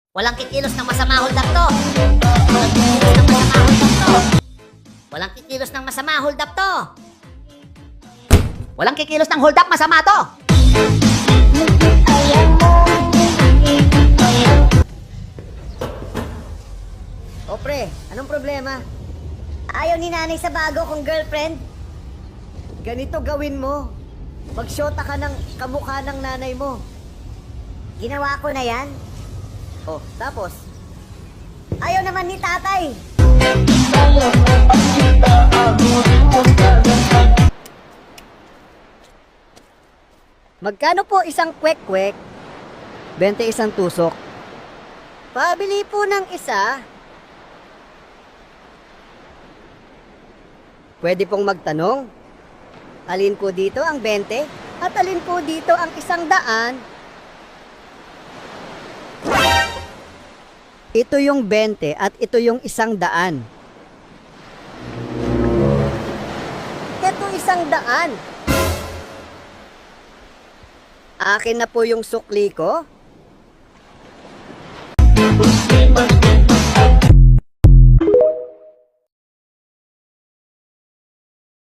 Walang kikilos ng masama, hold up to. Walang kikilos ng masama, hold up to. Walang kikilos ng masama, hold up to. Walang kikilos ng hold up, masama to. O pre, anong problema? Ayaw ni nanay sa bago kong girlfriend? Ganito gawin mo. Magsyota ka ng kamukha ng nanay mo. Ginawa ko na yan. Oh, tapos? Ayaw naman ni tatay. Magkano po isang kwek-kwek? 21 tusok. Pabili po ng isa. Pwede pong magtanong, alin po dito ang 20 at alin po dito ang 100? Ito yung 20 at ito yung 100. Ito 100. Akin na po yung sukli ko.